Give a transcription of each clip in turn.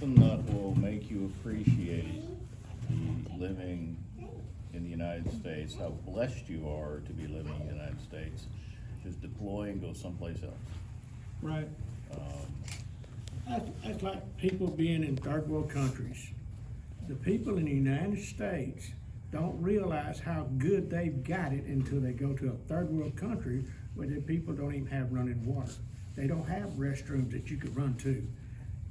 something that will make you appreciate the living in the United States, how blessed you are to be living in the United States, is deploy and go someplace else. Right. That's like people being in third world countries. The people in the United States don't realize how good they've got it until they go to a third world country where the people don't even have running water. They don't have restrooms that you could run to.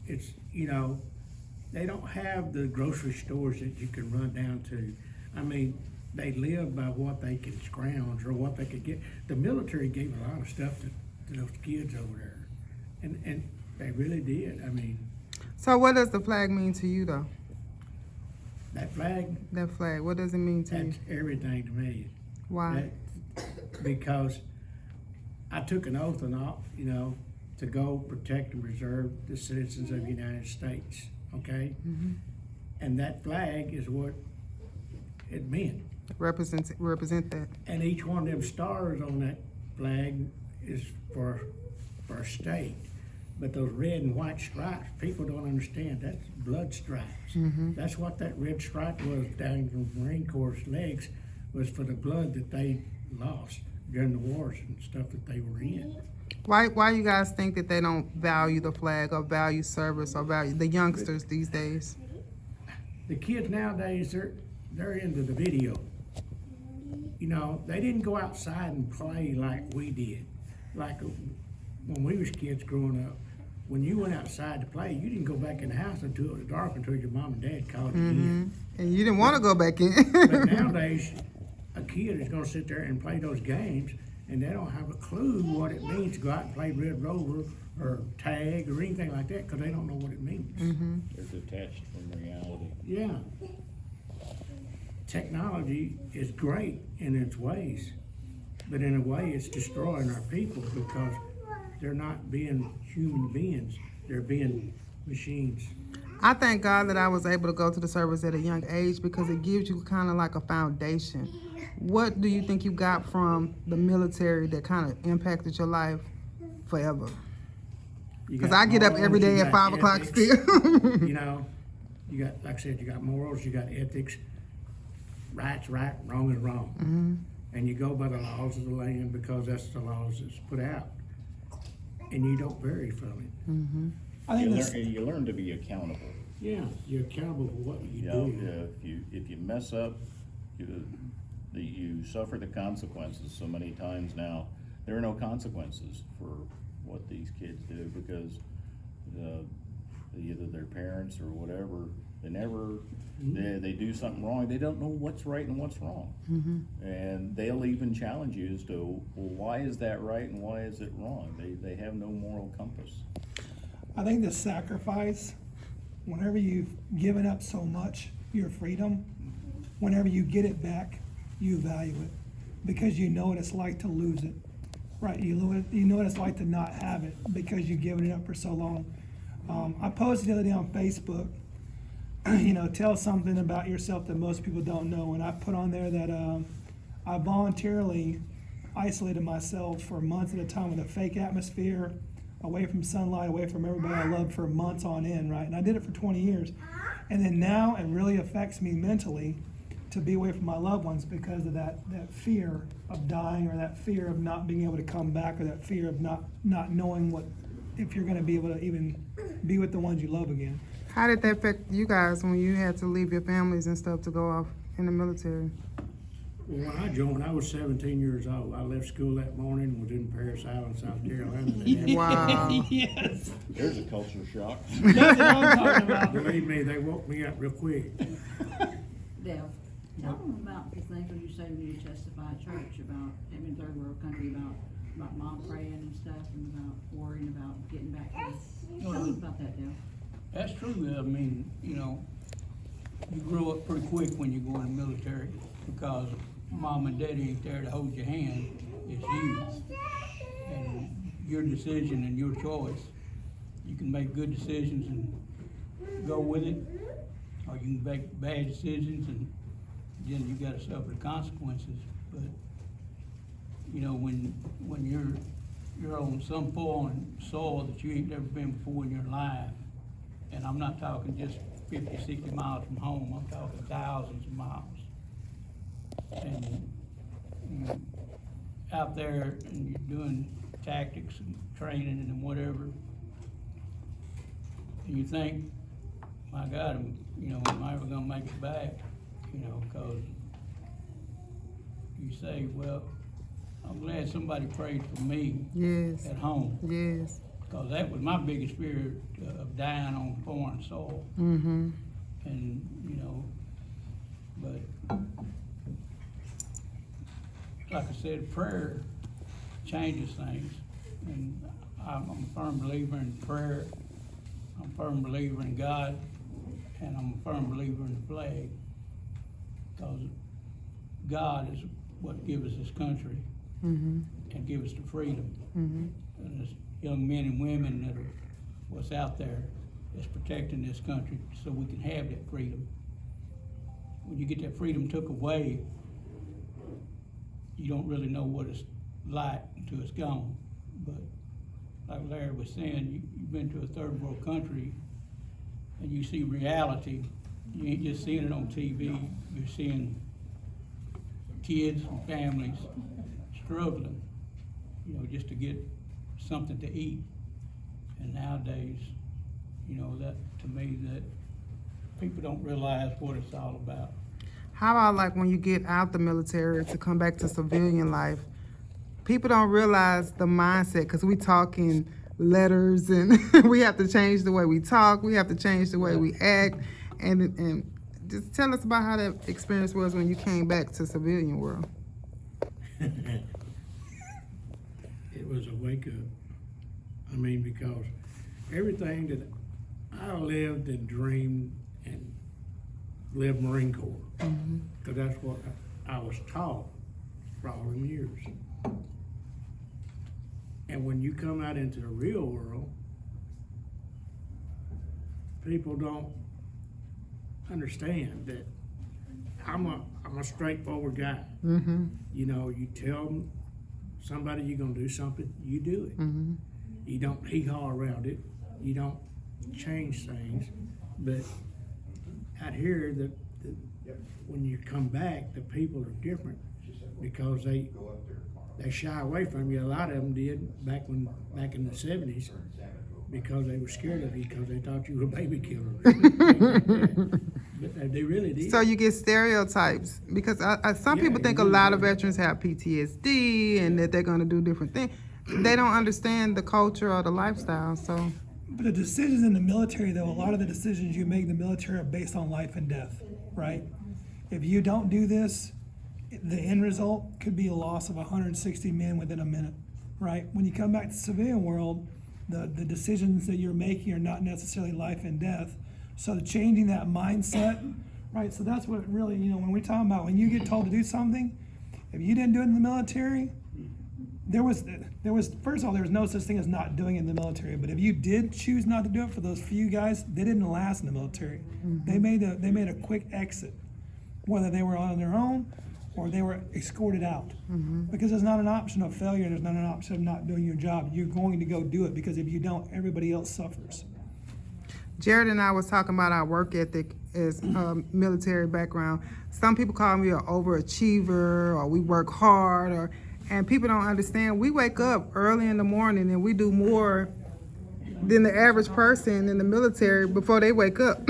It's, they don't have the grocery stores that you can run down to. I mean, they live by what they can scrounge or what they could get. The military gave a lot of stuff to those kids over there. And they really did. I mean, So what does the flag mean to you, though? that flag, That flag, what does it mean to you? that's everything to me. Why? Because I took an oath and all, to go protect and preserve the citizens of the United States, okay? And that flag is what it meant. Represent that. And each one of them stars on that flag is for a state. But those red and white stripes, people don't understand, that's blood stripes. That's what that red stripe was down the Marine Corps' legs, was for the blood that they lost during the wars and stuff that they were in. Why you guys think that they don't value the flag or value service or value the youngsters these days? The kids nowadays, they're into the video. They didn't go outside and play like we did. Like when we was kids growing up, when you went outside to play, you didn't go back in the house until it was dark, until your mom and dad called you in. And you didn't want to go back in. But nowadays, a kid is gonna sit there and play those games, and they don't have a clue what it means to go out and play Red Rover or tag or anything like that, because they don't know what it means. They're detached from reality. Yeah. Technology is great in its ways, but in a way it's destroying our people because they're not being human beings, they're being machines. I thank God that I was able to go to the service at a young age because it gives you kind of like a foundation. What do you think you got from the military that kind of impacted your life forever? Because I get up every day at 5 o'clock still. You got, like I said, you got morals, you got ethics. Right's right, wrong is wrong. And you go by the laws of the land because that's the laws that's put out. And you don't vary from it. I think You learn to be accountable. Yeah, you're accountable for what you do. If you mess up, you suffer the consequences. So many times now, there are no consequences for what these kids do because either their parents or whatever, they do something wrong. They don't know what's right and what's wrong. And they'll even challenge you as to, well, why is that right and why is it wrong? They have no moral compass. I think the sacrifice, whenever you've given up so much, your freedom, whenever you get it back, you value it because you know what it's like to lose it, right? You know what it's like to not have it because you've given it up for so long. I posted the other day on Facebook, tell something about yourself that most people don't know, and I put on there that I voluntarily isolated myself for months at a time with a fake atmosphere, away from sunlight, away from everybody I loved for months on end, right? And I did it for 20 years. And then now it really affects me mentally to be away from my loved ones because of that fear of dying or that fear of not being able to come back or that fear of not knowing if you're going to be able to even be with the ones you love again. How did that affect you guys when you had to leave your families and stuff to go off in the military? Well, when I joined, I was 17 years old. I left school that morning and was in Paris Island, South Carolina. Wow. Yes. There's a culture shock. That's what I'm talking about. Believe me, they woke me up real quick. Dale, tell them about the things when you say when you testify at church about having third world country, about mom praying and stuff and about worrying about getting back. Tell them about that, Dale. That's true. I mean, you grow up pretty quick when you go in the military because mom and daddy ain't there to hold your hand. It's you. And your decision and your choice. You can make good decisions and go with it, or you can make bad decisions and then you gotta suffer the consequences. But, when you're on some foreign soil that you ain't never been before in your life, and I'm not talking just 50, 60 miles from home, I'm talking thousands of miles. And you out there and you're doing tactics and training and whatever, and you think, my God, am I ever gonna make it back? Cause you say, well, I'm glad somebody prayed for me Yes, at home, yes. cause that was my biggest fear of dying on foreign soil. Mm-hmm. And, but like I said, prayer changes things. And I'm a firm believer in prayer. I'm a firm believer in God. And I'm a firm believer in the flag. Because God is what gives us this country Mm-hmm. and give us the freedom. Mm-hmm. And there's young men and women that are what's out there that's protecting this country so we can have that freedom. When you get that freedom took away, you don't really know what it's like until it's gone. But like Larry was saying, you've been to a third world country and you see reality. You ain't just seeing it on TV, you're seeing kids and families struggling, just to get something to eat. And nowadays, that, to me, that people don't realize what it's all about. How about like when you get out the military to come back to civilian life? People don't realize the mindset because we talk in letters and we have to change the way we talk. We have to change the way we act. And just tell us about how that experience was when you came back to civilian world. It was a wake up. Because everything that I lived and dreamed and lived Marine Corps, because that's what I was taught for all them years. And when you come out into the real world, people don't understand that I'm a straightforward guy. Mm-hmm. You tell somebody you're gonna do something, you do it. Mm-hmm. You don't hee-haw around it. You don't change things. But out here, when you come back, the people are different because they shy away from you. A lot of them did back in the 70s because they were scared of you because they thought you were a baby killer. But they really did. So you get stereotypes because some people think a lot of veterans have PTSD and that they're going to do different things. They don't understand the culture or the lifestyle. So, But the decisions in the military, though, a lot of the decisions you make in the military are based on life and death, right? If you don't do this, the end result could be a loss of 160 men within a minute, right? When you come back to the civilian world, the decisions that you're making are not necessarily life and death. So changing that mindset, right? So that's what it really, when we talk about when you get told to do something, if you didn't do it in the military, there was first of all, there was no such thing as not doing it in the military. But if you did choose not to do it, for those few guys, they didn't last in the military. They made a quick exit, whether they were on their own or they were escorted out. Because there's not an option of failure. There's not an option of not doing your job. You're going to go do it because if you don't, everybody else suffers. Jared and I was talking about our work ethic as military background. Some people call me an overachiever or we work hard and people don't understand. We wake up early in the morning and we do more than the average person in the military before they wake up.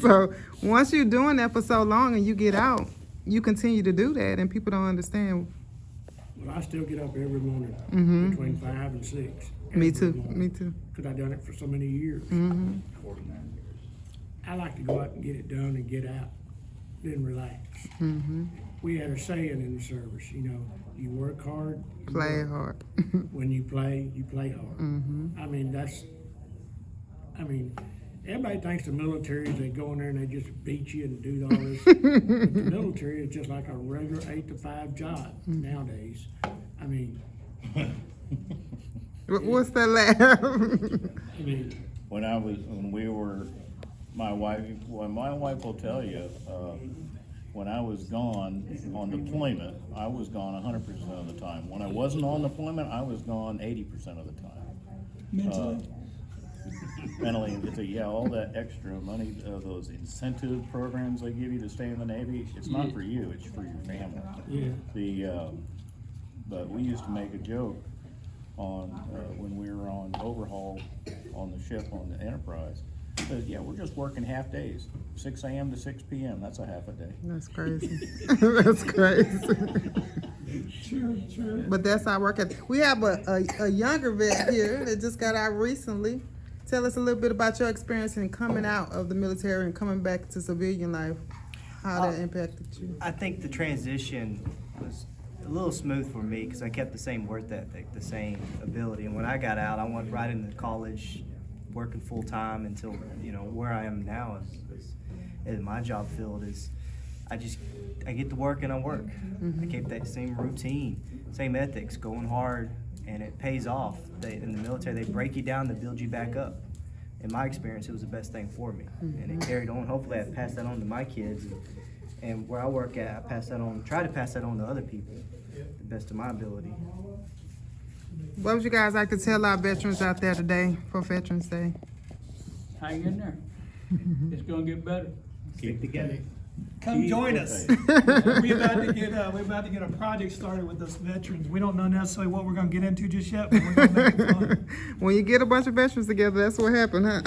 So once you're doing that for so long and you get out, you continue to do that and people don't understand. Well, I still get up every morning between 5 and 6. Me too, me too. Because I've done it for so many years. I like to go out and get it done and get out, then relax. We had a saying in the service, you work hard. Play hard. When you play hard. Everybody thinks the military is they go in there and they just beat you and do all this. But the military is just like a regular 8 to 5 job nowadays. What's that laugh? My wife will tell you, when I was gone on deployment, I was gone 100% of the time. When I wasn't on deployment, I was gone 80% of the time. Mentally. mentally, and just, yeah, all that extra money, those incentive programs they give you to stay in the Navy, it's not for you, it's for your family. Yeah. But we used to make a joke on, when we were on overhaul on the ship on the Enterprise. Said, yeah, we're just working half days, 6 AM to 6 PM, that's a half a day. That's crazy. That's crazy. True. But that's our work ethic. We have a younger vet here that just got out recently. Tell us a little bit about your experience in coming out of the military and coming back to civilian life. How that impacted you. I think the transition was a little smooth for me because I kept the same work ethic, the same ability. And when I got out, I went right into college, working full time until, you know, where I am now is in my job field is I get to work and I work. I keep that same routine, same ethics, going hard, and it pays off. In the military, they break you down to build you back up. In my experience, it was the best thing for me, and it carried on. Hopefully, I pass that on to my kids, and where I work at, I pass that on. Try to pass that on to other people, the best of my ability. What would you guys like to tell our veterans out there today for Veterans Day? Hang in there. It's gonna get better. Stick together. Come Keep join the us. faith. We're about to get a project started with us veterans. We don't know necessarily what we're gonna get into just yet, but we're gonna make it fun. When you get a bunch of veterans together, that's what happened, huh?